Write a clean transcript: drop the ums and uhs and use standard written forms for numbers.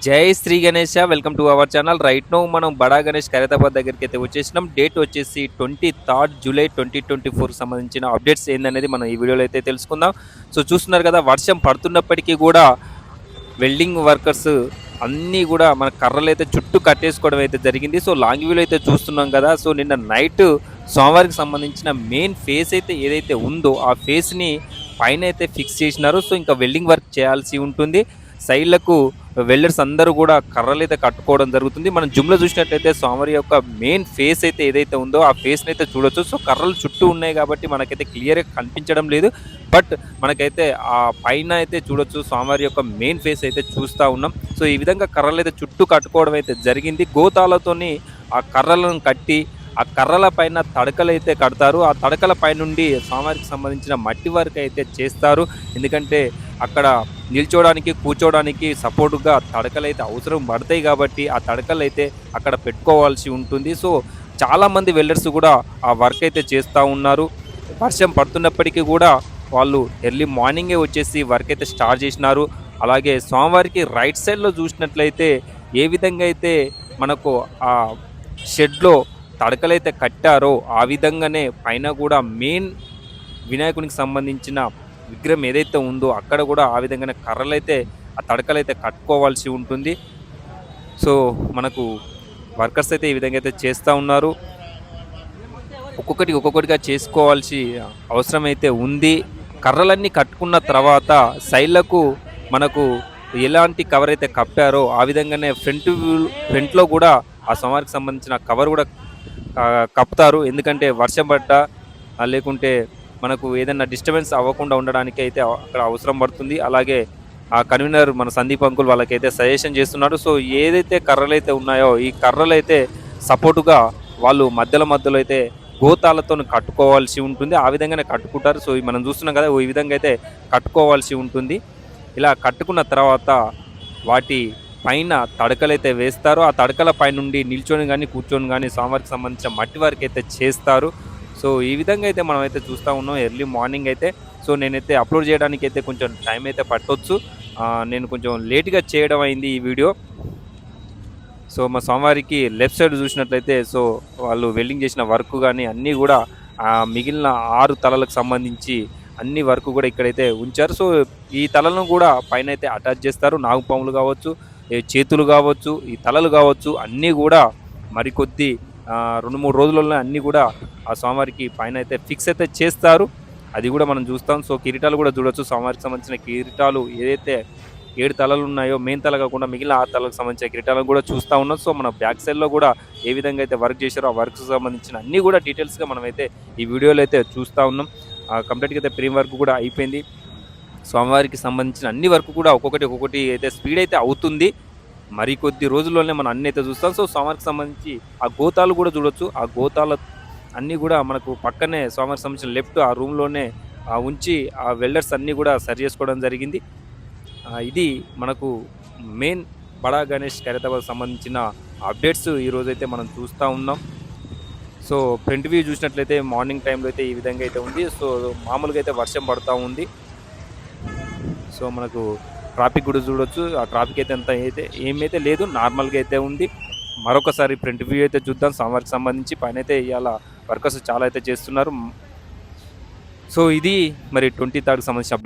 జై Shri Ganesha welcome to our channel. Right now మనం బడా గణేష్ ఖైరతాబాద్ దగ్గరికి అయితే వచ్చేసినాం. డేట్ వచ్చేసి 23 జూలై 2024 సంబంధించిన అప్డేట్స్ ఏందనేది మనం ఈ వీడియోలో అయితే తెలుసుకుందాం. సో చూస్తున్నారు కదా, వర్షం పడుతున్నప్పటికీ కూడా వెల్డింగ్ వర్కర్స్ అన్నీ కూడా మన కర్రలు అయితే చుట్టూ కట్టేసుకోవడం అయితే జరిగింది. సో లాంగ్ వ్యూలో అయితే చూస్తున్నాం కదా. సో నిన్న నైట్ సోమవారికి సంబంధించిన మెయిన్ ఫేస్ అయితే ఏదైతే ఉందో ఆ ఫేస్ని పైన అయితే ఫిక్స్ చేసినారు. సో ఇంకా వెల్డింగ్ వర్క్ చేయాల్సి ఉంటుంది. సైడ్లకు వెల్డర్స్ అందరూ కూడా కర్రలు అయితే కట్టుకోవడం జరుగుతుంది. మనం జుమ్లో చూసినట్లయితే సోమవారి యొక్క మెయిన్ ఫేస్ అయితే ఏదైతే ఉందో ఆ ఫేస్ని అయితే చూడొచ్చు. సో కర్రలు చుట్టూ ఉన్నాయి కాబట్టి మనకైతే క్లియర్గా కనిపించడం లేదు. బట్ మనకైతే ఆ పైన అయితే చూడొచ్చు, సోమవారి యొక్క మెయిన్ ఫేస్ అయితే చూస్తూ ఉన్నాం. సో ఈ విధంగా కర్రలు అయితే చుట్టూ కట్టుకోవడం అయితే జరిగింది. గోతాలతోని ఆ కర్రలను కట్టి ఆ కర్రల పైన తడకలు అయితే కడతారు. ఆ తడకల పై నుండి సోమవారికి సంబంధించిన మట్టి వర్క్ అయితే చేస్తారు. ఎందుకంటే అక్కడ నిల్చోడానికి కూర్చోడానికి సపోర్టుగా తడకలు అయితే అవసరం పడతాయి కాబట్టి ఆ తడకలు అయితే అక్కడ పెట్టుకోవాల్సి ఉంటుంది. సో చాలామంది వెల్డర్స్ కూడా ఆ వర్క్ అయితే చేస్తూ ఉన్నారు. వర్షం పడుతున్నప్పటికీ కూడా వాళ్ళు ఎర్లీ మార్నింగే వచ్చేసి వర్క్ అయితే స్టార్ట్ చేసినారు. అలాగే సోమవారికి రైట్ సైడ్లో చూసినట్లయితే ఏ విధంగా అయితే మనకు ఆ షెడ్లో తడకలైతే కట్టారో ఆ విధంగానే పైన కూడా మెయిన్ వినాయకునికి సంబంధించిన విగ్రహం ఏదైతే ఉందో అక్కడ కూడా ఆ విధంగానే కర్రలైతే ఆ తడకలైతే కట్టుకోవాల్సి ఉంటుంది. సో మనకు వర్కర్స్ అయితే ఈ విధంగా అయితే చేస్తూ ఉన్నారు. ఒక్కొక్కటిగా చేసుకోవాల్సి అవసరం అయితే ఉంది. కర్రలన్నీ కట్టుకున్న తర్వాత సైడ్లకు మనకు ఎలాంటి కవర్ అయితే కప్పారో ఆ విధంగానే ఫ్రంట్లో కూడా ఆ సోమవారికి సంబంధించిన కవర్ కూడా కప్పుతారు. ఎందుకంటే వర్షం పడ్డా లేకుంటే మనకు ఏదైనా డిస్టర్బెన్స్ అవ్వకుండా ఉండడానికి అయితే అక్కడ అవసరం పడుతుంది. అలాగే ఆ కన్వీనర్ మన సందీప్ అంకుల్ వాళ్ళకైతే సజెషన్ చేస్తున్నాడు. సో ఏదైతే కర్రలు అయితే ఉన్నాయో ఈ కర్రలు అయితే సపోర్టుగా వాళ్ళు మధ్యలో అయితే గోతాలతో కట్టుకోవాల్సి ఉంటుంది. ఆ విధంగానే కట్టుకుంటారు. సో మనం చూస్తున్నాం కదా, ఈ విధంగా అయితే కట్టుకోవాల్సి ఉంటుంది. ఇలా కట్టుకున్న తర్వాత వాటి పైన తడకలైతే వేస్తారు. ఆ తడకల పై నుండి నిల్చొని కానీ కూర్చొని కానీ సోమవారికి సంబంధించిన మట్టి వర్క్ అయితే చేస్తారు. సో ఈ విధంగా అయితే మనం అయితే చూస్తూ ఉన్నాం ఎర్లీ మార్నింగ్ అయితే. సో నేనైతే అప్లోడ్ చేయడానికి అయితే కొంచెం టైం అయితే పట్టవచ్చు. నేను కొంచెం లేట్గా చేయడం అయింది ఈ వీడియో. సో మా సోమవారికి లెఫ్ట్ సైడ్ చూసినట్లయితే సో వాళ్ళు వెల్డింగ్ చేసిన వర్క్ కానీ అన్నీ కూడా మిగిలిన 6 తలలకు సంబంధించి అన్ని వర్క్ కూడా ఇక్కడైతే ఉంచారు. సో ఈ తలలను కూడా పైన అయితే అటాచ్ చేస్తారు. నాగుపాములు కావచ్చు, చేతులు కావచ్చు, ఈ తలలు కావచ్చు, అన్నీ కూడా మరికొద్ది 2-3 రోజులలో అన్నీ కూడా ఆ సోమవారికి పైన అయితే ఫిక్స్ అయితే చేస్తారు. అది కూడా మనం చూస్తాం. సో కిరీటాలు కూడా చూడొచ్చు. సోమవారికి సంబంధించిన కిరీటాలు ఏదైతే 7 తలలు ఉన్నాయో మెయిన్ తల కాకుండా మిగిలిన 6 తలకు సంబంధించిన కిరీటాలను కూడా చూస్తూ ఉన్నాం. సో మన బ్యాక్ సైడ్లో కూడా ఏ విధంగా అయితే వర్క్ చేశారో ఆ వర్క్కి సంబంధించిన అన్నీ కూడా డీటెయిల్స్గా మనమైతే ఈ వీడియోలో అయితే చూస్తూ ఉన్నాం. కంప్లీట్గా అయితే ప్రీమ్ వర్క్ కూడా అయిపోయింది. సోమవారికి సంబంధించిన అన్ని వర్క్ కూడా ఒక్కొక్కటి అయితే స్పీడ్ అయితే అవుతుంది. మరి కొద్ది రోజుల్లోనే మనం అన్నీ అయితే చూస్తాం. సో సోమవారికి సంబంధించి ఆ గోతాలు కూడా చూడొచ్చు. ఆ గోతాల అన్నీ కూడా మనకు పక్కనే సోమవారికి సంబంధించిన లెఫ్ట్ ఆ రూమ్లోనే ఉంచి ఆ వెల్డర్స్ అన్నీ కూడా సరి చేసుకోవడం జరిగింది. ఇది మనకు మెయిన్ బడా గణేష్ ఖైరతాబాద్ సంబంధించిన అప్డేట్స్ ఈరోజైతే మనం చూస్తూ ఉన్నాం. సో ఫ్రంట్ వ్యూ చూసినట్లయితే మార్నింగ్ టైంలో అయితే ఈ విధంగా అయితే ఉంది. సో మామూలుగా అయితే వర్షం పడుతూ ఉంది. సో మనకు ట్రాఫిక్ కూడా చూడొచ్చు. ఆ ట్రాఫిక్ అయితే ఏమైతే లేదు, నార్మల్గా అయితే ఉంది. మరొకసారి ఫ్రంట్ వ్యూ అయితే చూద్దాం. సోమవారికి సంబంధించి పైన అయితే ఇవాళ వర్కర్స్ చాలా అయితే చేస్తున్నారు. సో ఇది మరి 23కి సంబంధించిన